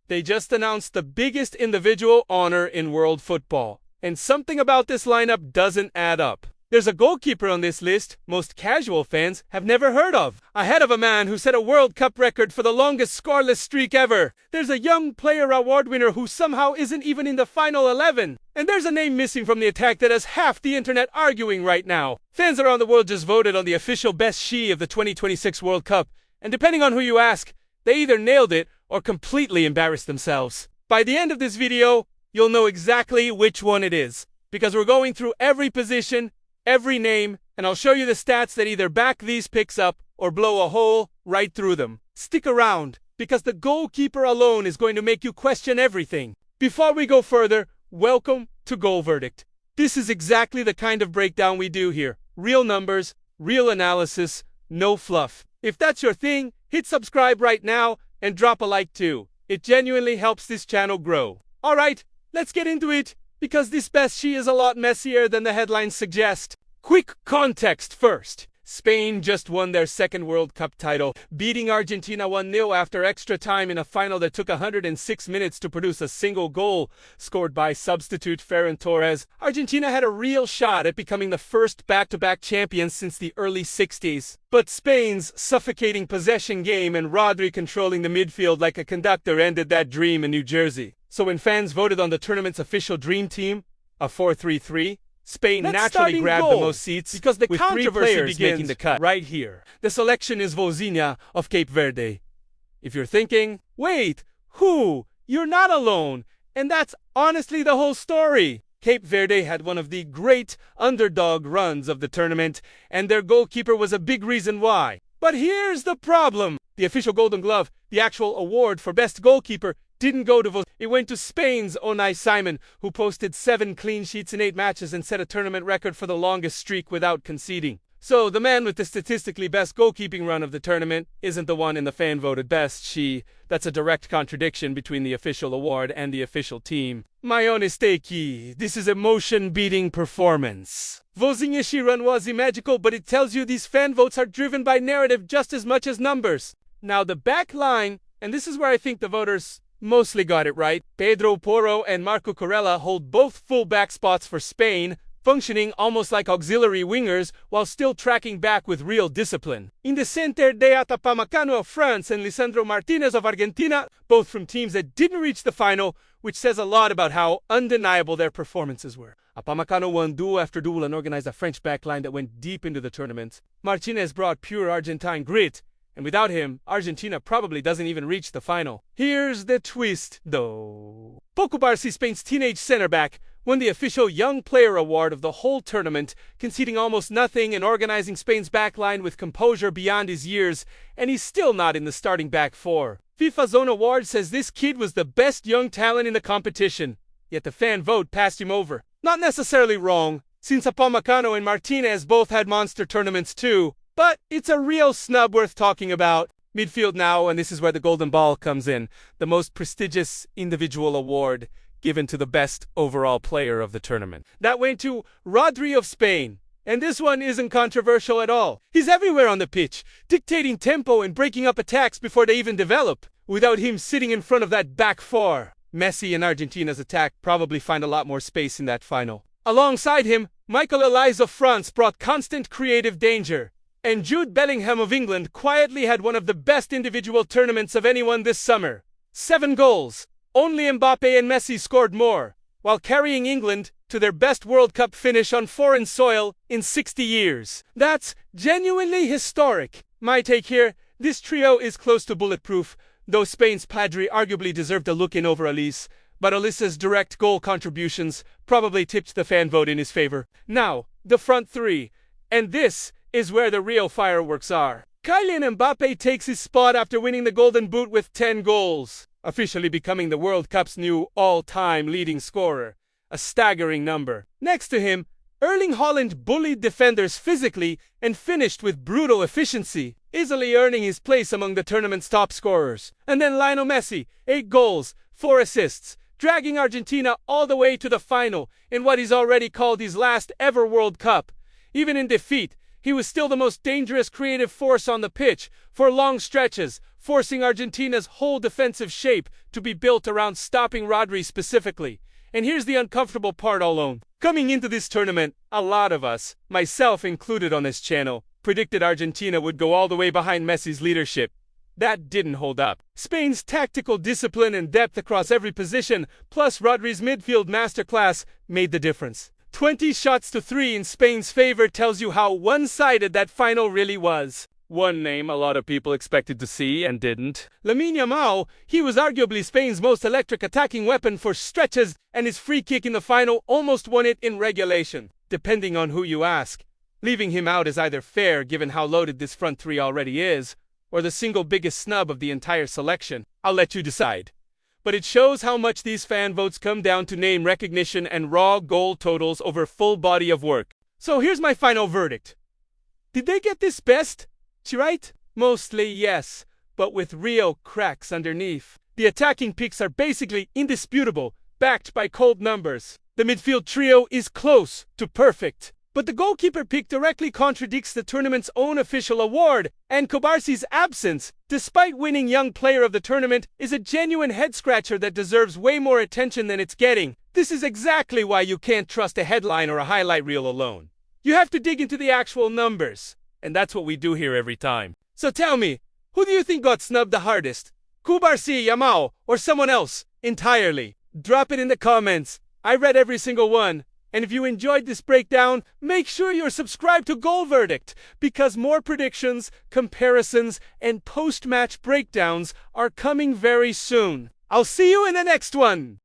They just announced the biggest individual honor in world football. And something about this lineup doesn't add up. There's a goalkeeper on this list most casual fans have never heard of, ahead of a man who set a World Cup record for the longest scoreless streak ever. There's a young player award winner who somehow isn't even in the final 11. And there's a name missing from the attack that has half the internet arguing right now. Fans around the world just voted on the official best she of the 2026 World Cup, and depending on who you ask, they either nailed it or completely embarrassed themselves. By the end of this video, you'll know exactly which one it is, because we're going through every position, every name, and I'll show you the stats that either back these picks up or blow a hole right through them. Stick around, because the goalkeeper alone is going to make you question everything. Before we go further, welcome to Goal Verdict. This is exactly the kind of breakdown we do here. Real numbers, real analysis, no fluff. If that's your thing, hit subscribe right now and drop a like too. It genuinely helps this channel grow. Alright, let's get into it, because this best she is a lot messier than the headlines suggest. Quick context first. Spain just won their second World Cup title, beating Argentina 1-0 after extra time in a final that took 106 minutes to produce a single goal, scored by substitute Ferran Torres. Argentina had a real shot at becoming the first back-to-back champions since the early 60s. But Spain's suffocating possession game and Rodri controlling the midfield like a conductor ended that dream in New Jersey. So when fans voted on the tournament's official dream team, a 4-3-3, Spain naturally grabbed the most seats because the with controversy 3 players making the cut right here. The selection is Vozinha of Cape Verde. If you're thinking, wait, who? You're not alone. And that's honestly the whole story. Cape Verde had one of the great underdog runs of the tournament, and their goalkeeper was a big reason why. But here's the problem. The official Golden Glove, the actual award for best goalkeeper, didn't go to Vozinha. It went to Spain's Unai Simon, who posted 7 clean sheets in 8 matches and set a tournament record for the longest streak without conceding. So the man with the statistically best goalkeeping run of the tournament isn't the one in the fan-voted best she. That's a direct contradiction between the official award and the official team. My onestaki, this is emotion-beating performance. Vozinha she run was magical, but it tells you these fan votes are driven by narrative just as much as numbers. Now the back line, and this is where I think the voters mostly got it right. Pedro Porro and Marco Corella hold both full-back spots for Spain, functioning almost like auxiliary wingers while still tracking back with real discipline. In the center, de Upamecano of France and Lisandro Martinez of Argentina, both from teams that didn't reach the final, which says a lot about how undeniable their performances were. Upamecano won duel after duel and organized a French backline that went deep into the tournament. Martinez brought pure Argentine grit, and without him, Argentina probably doesn't even reach the final. Here's the twist, though. Pau Cubarsi, Spain's teenage center back, won the official Young Player Award of the whole tournament, conceding almost nothing and organizing Spain's backline with composure beyond his years, and he's still not in the starting back 4. FIFA's own award says this kid was the best young talent in the competition, yet the fan vote passed him over. Not necessarily wrong, since Upamecano and Martinez both had monster tournaments too, but it's a real snub worth talking about. Midfield now, and this is where the Golden Ball comes in, the most prestigious individual award given to the best overall player of the tournament. That went to Rodri of Spain, and this one isn't controversial at all. He's everywhere on the pitch, dictating tempo and breaking up attacks before they even develop. Without him sitting in front of that back 4, Messi and Argentina's attack probably find a lot more space in that final. Alongside him, Michael Elias of France brought constant creative danger. And Jude Bellingham of England quietly had one of the best individual tournaments of anyone this summer. 7 goals. Only Mbappe and Messi scored more, while carrying England to their best World Cup finish on foreign soil in 60 years. That's genuinely historic. My take here, this trio is close to bulletproof, though Spain's Padre arguably deserved a look-in over Elise, but Elise's direct goal contributions probably tipped the fan vote in his favor. Now, the front 3, and this is where the real fireworks are. Kylian Mbappe takes his spot after winning the Golden Boot with 10 goals, officially becoming the World Cup's new all-time leading scorer, a staggering number. Next to him, Erling Haaland bullied defenders physically and finished with brutal efficiency, easily earning his place among the tournament's top scorers. And then Lionel Messi, 8 goals, 4 assists, dragging Argentina all the way to the final in what he's already called his last ever World Cup. Even in defeat, he was still the most dangerous creative force on the pitch for long stretches, forcing Argentina's whole defensive shape to be built around stopping Rodri specifically. And here's the uncomfortable part all alone. Coming into this tournament, a lot of us, myself included on this channel, predicted Argentina would go all the way behind Messi's leadership. That didn't hold up. Spain's tactical discipline and depth across every position, plus Rodri's midfield masterclass, made the difference. 20 shots to 3 in Spain's favor tells you how one-sided that final really was. One name a lot of people expected to see and didn't. Lamine Yamal, he was arguably Spain's most electric attacking weapon for stretches, and his free kick in the final almost won it in regulation, depending on who you ask. Leaving him out is either fair given how loaded this front three already is, or the single biggest snub of the entire selection. I'll let you decide. But it shows how much these fan votes come down to name recognition and raw goal totals over full body of work. So here's my final verdict. Did they get this best? Right? Mostly yes, but with real cracks underneath. The attacking picks are basically indisputable, backed by cold numbers. The midfield trio is close to perfect. But the goalkeeper pick directly contradicts the tournament's own official award, and Cubarsi's absence, despite winning Young Player of the Tournament, is a genuine head-scratcher that deserves way more attention than it's getting. This is exactly why you can't trust a headline or a highlight reel alone. You have to dig into the actual numbers, and that's what we do here every time. So tell me, who do you think got snubbed the hardest? Cubarsi, Yamal, or someone else entirely? Drop it in the comments. I read every single one. And if you enjoyed this breakdown, make sure you're subscribed to Goal Verdict, because more predictions, comparisons, and post-match breakdowns are coming very soon. I'll see you in the next one!